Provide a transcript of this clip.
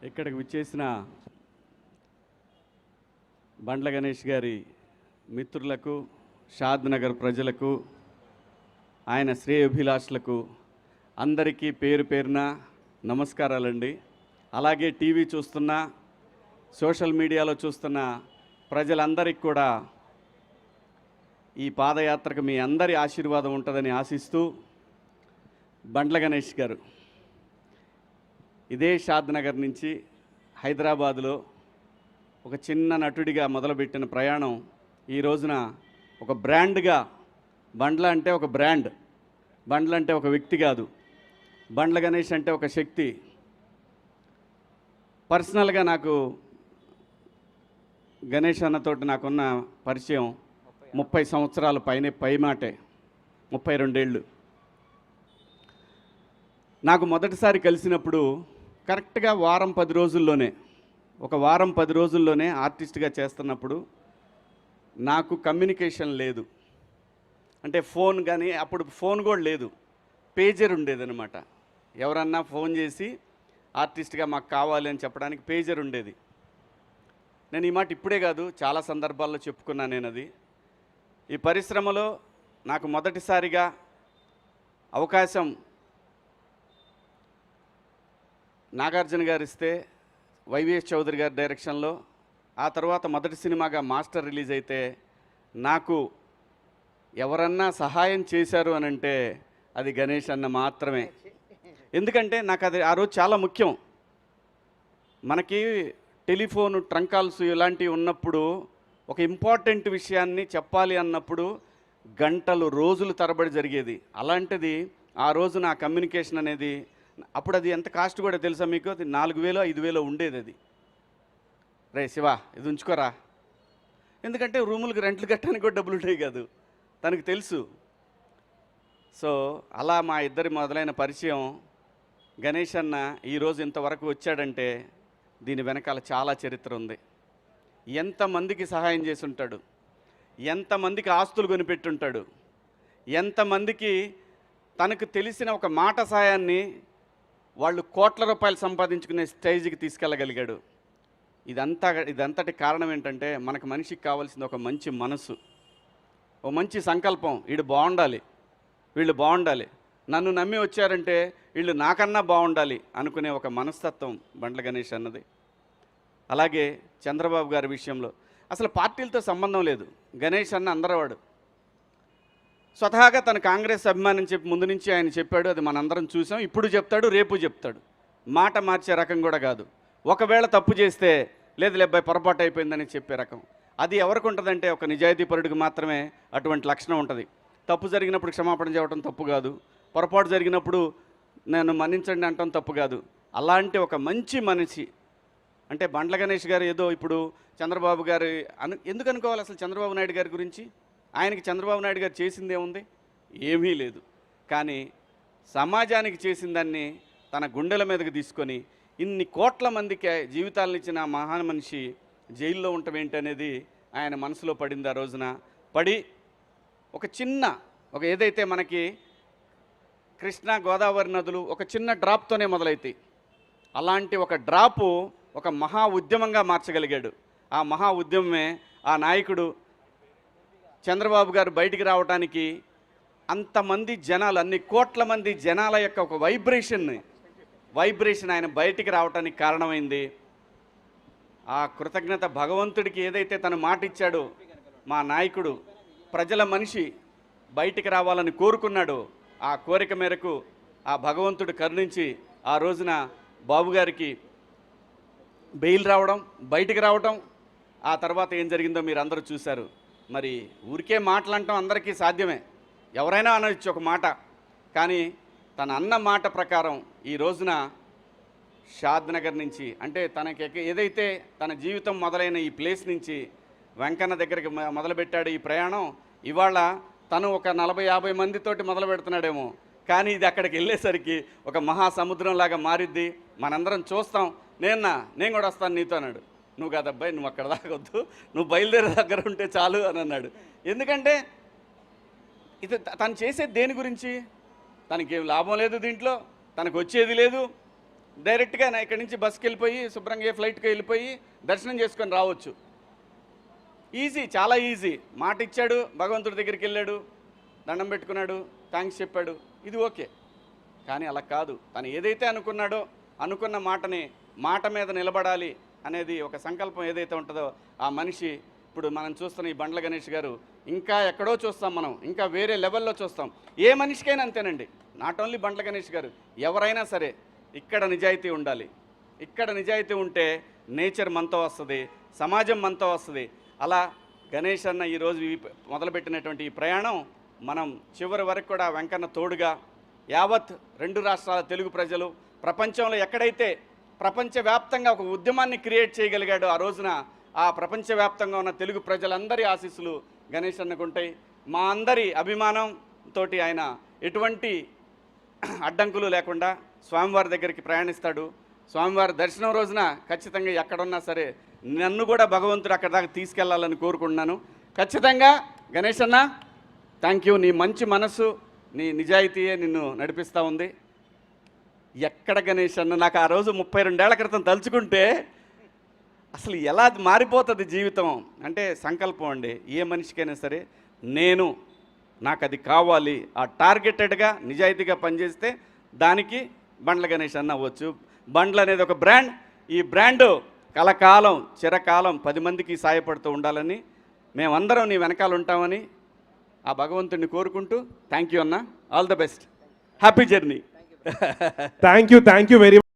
ఇక్కడికి విచ్చేసిన బండ్ల గణేష్ గారి మిత్రులకు, షాద్ నగర్ ప్రజలకు, ఆయన శ్రేయోభిలాషులకు అందరికీ పేరు పేరున నమస్కారాలండి. అలాగే టీవీ చూస్తున్న, సోషల్ మీడియాలో చూస్తున్న ప్రజలందరికీ కూడా ఈ పాదయాత్రకు మీ అందరి ఆశీర్వాదం ఉంటుందని ఆశిస్తూ, బండ్ల గణేష్ గారు ఇదే షాద్ నగర్ నుంచి హైదరాబాదులో ఒక చిన్న నటుడిగా మొదలుపెట్టిన ప్రయాణం ఈ రోజున ఒక బ్రాండ్గా, బండ్ల అంటే ఒక బ్రాండ్, బండ్ల అంటే ఒక వ్యక్తి కాదు, బండ్ల గణేష్ అంటే ఒక శక్తి. పర్సనల్గా నాకు గణేష్ అన్నతోటి నాకున్న పరిచయం 30 సంవత్సరాల పైమాటే, 32 ఏళ్ళు. నాకు మొదటిసారి కలిసినప్పుడు కరెక్ట్గా వారం 10 రోజుల్లోనే, ఒక వారం 10 రోజుల్లోనే ఆర్టిస్ట్గా చేస్తున్నప్పుడు నాకు కమ్యూనికేషన్ లేదు. అంటే ఫోన్ కానీ, అప్పుడు ఫోన్ కూడా లేదు, పేజర్ ఉండేదన్నమాట. ఎవరన్నా ఫోన్ చేసి ఆర్టిస్ట్గా మాకు కావాలి అని చెప్పడానికి పేజర్ ఉండేది. నేను ఈ మాట ఇప్పుడే కాదు, చాలా సందర్భాల్లో చెప్పుకున్నాను నేను. అది ఈ పరిశ్రమలో నాకు మొదటిసారిగా అవకాశం నాగార్జున గారు ఇస్తే, వైవిఎస్ చౌదరి గారి డైరెక్షన్లో, ఆ తర్వాత మొదటి సినిమాగా మాస్టర్ రిలీజ్ అయితే నాకు ఎవరన్నా సహాయం చేశారు అని అంటే అది గణేష్ అన్న మాత్రమే. ఎందుకంటే నాకు అది ఆ రోజు చాలా ముఖ్యం. మనకి టెలిఫోన్ ట్రంక్ కాల్స్ ఇలాంటివి ఉన్నప్పుడు ఒక ఇంపార్టెంట్ విషయాన్ని చెప్పాలి అన్నప్పుడు గంటలు, రోజులు తరబడి జరిగేది. అలాంటిది ఆ రోజు నా కమ్యూనికేషన్ అనేది, అప్పుడు అది ఎంత కాస్ట్ కూడా తెలుసా మీకు? అది 4,000-5,000 ఉండేది. అది రే శివ ఇది ఉంచుకోరా, ఎందుకంటే రూములకు రెంట్లు కట్టడానికి కూడా డబ్బులు ఉంటాయి కాదు, తనకు తెలుసు. సో అలా మా ఇద్దరి మొదలైన పరిచయం. గణేష్ అన్న ఈరోజు ఇంతవరకు వచ్చాడంటే దీని వెనకాల చాలా చరిత్ర ఉంది. ఎంతమందికి సహాయం చేసి ఉంటాడు, ఎంతమందికి ఆస్తులు కొనిపెట్టుంటాడు, ఎంతమందికి తనకు తెలిసిన ఒక మాట సాయాన్ని వాళ్ళు కోట్ల రూపాయలు సంపాదించుకునే స్టేజ్కి తీసుకెళ్ళగలిగాడు. ఇదంతటి కారణం ఏంటంటే మనకు మనిషికి కావాల్సింది ఒక మంచి మనసు, ఒక మంచి సంకల్పం. వీడు బాగుండాలి, వీళ్ళు బాగుండాలి, నన్ను నమ్మి వచ్చారంటే వీళ్ళు నాకన్నా బాగుండాలి అనుకునే ఒక మనస్తత్వం బండ్ల గణేష్ అన్నది. అలాగే చంద్రబాబు గారి విషయంలో అసలు పార్టీలతో సంబంధం లేదు. గణేష్ అన్న అందరవాడు. స్వతహాగా తన కాంగ్రెస్ అభిమానం చెప్పి ముందు నుంచి ఆయన చెప్పాడు, అది మనందరం చూసాం. ఇప్పుడు చెప్తాడు, రేపు చెప్తాడు. మాట మార్చే రకం కూడా కాదు. ఒకవేళ తప్పు చేస్తే లేదు లేబ్బాయి పొరపాటు అయిపోయిందని చెప్పే రకం. అది ఎవరికి ఉంటుందంటే ఒక నిజాయితీపరుడికి మాత్రమే అటువంటి లక్షణం ఉంటుంది. తప్పు జరిగినప్పుడు క్షమాపణ చెప్పడం తప్పు కాదు, పొరపాటు జరిగినప్పుడు నేను మన్నించండి అంటాం తప్పు కాదు. అలాంటి ఒక మంచి మనిషి అంటే బండ్ల గణేష్ గారు. ఏదో ఇప్పుడు చంద్రబాబు గారు ఎందుకు అనుకోవాలి అసలు చంద్రబాబు నాయుడు గారి గురించి? ఆయనకి చంద్రబాబు నాయుడు గారు చేసిందే ఉంది, ఏమీ లేదు. కానీ సమాజానికి చేసిన దాన్ని తన గుండెల మీదకి తీసుకొని ఇన్ని కోట్ల మందికి జీవితాలను ఇచ్చిన మహాన్ మనిషి జైల్లో ఉండటం ఏంటనేది ఆయన మనసులో పడింది. ఆ రోజున పడి ఒక చిన్న ఏదైతే మనకి కృష్ణా గోదావరి నదులు ఒక చిన్న డ్రాప్తోనే మొదలవుతాయి, అలాంటి ఒక డ్రాపు ఒక మహా ఉద్యమంగా మార్చగలిగాడు. ఆ మహా ఉద్యమమే ఆ నాయకుడు చంద్రబాబు గారు బయటికి రావడానికి అంతమంది జనాలు, అన్ని కోట్ల మంది జనాల యొక్క ఒక వైబ్రేషన్ ఆయన బయటికి రావడానికి కారణమైంది. ఆ కృతజ్ఞత భగవంతుడికి ఏదైతే తను మాట ఇచ్చాడో, మా నాయకుడు ప్రజల మనిషి బయటికి రావాలని కోరుకున్నాడో, ఆ కోరిక మేరకు ఆ భగవంతుడు కరుణించి ఆ రోజున బాబు గారికి బెయిల్ రావడం, బయటికి రావడం. ఆ తర్వాత ఏం జరిగిందో మీరు అందరూ చూశారు. మరి ఊరికే మాటలంటాం అందరికీ సాధ్యమే, ఎవరైనా అనొచ్చు ఒక మాట. కానీ తన అన్న మాట ప్రకారం ఈ రోజున షాద్ నగర్ నుంచి, అంటే తనకి ఏదైతే తన జీవితం మొదలైన ఈ ప్లేస్ నుంచి వెంకన్న దగ్గరికి మొదలుపెట్టాడు ఈ ప్రయాణం. ఇవాళ తను ఒక 40-50 మందితోటి మొదలు పెడుతున్నాడేమో, కానీ ఇది అక్కడికి వెళ్ళేసరికి ఒక మహాసముద్రంలాగా మారిద్ది. మనందరం చూస్తాం. నేను కూడా వస్తాను నీతో అన్నాడు. నువ్వు కాదబ్బాయి, నువ్వు అక్కడ దాకొద్దు, నువ్వు బయలుదేరే దగ్గర ఉంటే చాలు అని అన్నాడు. ఎందుకంటే ఇది తను చేసేది దేని గురించి? తనకేం లాభం లేదు, దీంట్లో తనకు వచ్చేది లేదు. డైరెక్ట్గా నా ఇక్కడి నుంచి బస్కి వెళ్ళిపోయి శుభ్రంగా ఫ్లైట్కి వెళ్ళిపోయి దర్శనం చేసుకొని రావచ్చు. ఈజీ, చాలా ఈజీ. మాట ఇచ్చాడు, భగవంతుడి దగ్గరికి వెళ్ళాడు, దండం పెట్టుకున్నాడు, థ్యాంక్స్ చెప్పాడు, ఇది ఓకే. కానీ అలా కాదు. తను ఏదైతే అనుకున్నాడో అనుకున్న మాటని మాట మీద నిలబడాలి అనేది ఒక సంకల్పం ఏదైతే ఉంటుందో ఆ మనిషి ఇప్పుడు మనం చూస్తున్న ఈ బండ్ల గణేష్ గారు ఇంకా ఎక్కడో చూస్తాం, మనం ఇంకా వేరే లెవెల్లో చూస్తాం. ఏ మనిషికైనా అంతేనండి, నాట్ ఓన్లీ బండ్ల గణేష్ గారు, ఎవరైనా సరే ఇక్కడ నిజాయితీ ఉండాలి. ఇక్కడ నిజాయితీ ఉంటే నేచర్ మనతో వస్తుంది, సమాజం మనతో వస్తుంది. అలా గణేష్ అన్న ఈరోజు మొదలుపెట్టినటువంటి ఈ ప్రయాణం మనం చివరి వరకు కూడా వెంకన్న తోడుగా యావత్ 2 రాష్ట్రాల తెలుగు ప్రజలు ప్రపంచంలో ఎక్కడైతే ప్రపంచవ్యాప్తంగా ఒక ఉద్యమాన్ని క్రియేట్ చేయగలిగాడో ఆ రోజున ఆ ప్రపంచవ్యాప్తంగా ఉన్న తెలుగు ప్రజలందరి ఆశీస్సులు గణేష్ అన్నకు ఉంటాయి. మా అందరి అభిమానంతో ఆయన ఎటువంటి అడ్డంకులు లేకుండా స్వామివారి దగ్గరికి ప్రయాణిస్తాడు. స్వామివారి దర్శనం రోజున ఖచ్చితంగా ఎక్కడున్నా సరే నన్ను కూడా భగవంతుడు అక్కడ దాకా తీసుకెళ్లాలని కోరుకుంటున్నాను. ఖచ్చితంగా గణేష్ అన్న థ్యాంక్ యూ. నీ మంచి మనసు, నీ నిజాయితీయే నిన్ను నడిపిస్తూ ఉంది. ఎక్కడ గణేష్ అన్న నాకు ఆ రోజు 32 ఏళ్ల క్రితం తలుచుకుంటే అసలు ఎలా మారిపోతుంది జీవితం అంటే సంకల్పం అండి. ఏ మనిషికైనా సరే నాకు అది కావాలి, ఆ టార్గెటెడ్గా నిజాయితీగా పనిచేస్తే దానికి బండ్ల గణేష్ అన్న అవ్వచ్చు. బండ్లు అనేది ఒక బ్రాండ్. ఈ బ్రాండు కలకాలం చిరకాలం 10 మందికి సాయపడుతూ ఉండాలని మేమందరం నీ వెనకాల ఉంటామని ఆ భగవంతుడిని కోరుకుంటూ థ్యాంక్ యూ అన్న. All the best, happy journey. Thank you very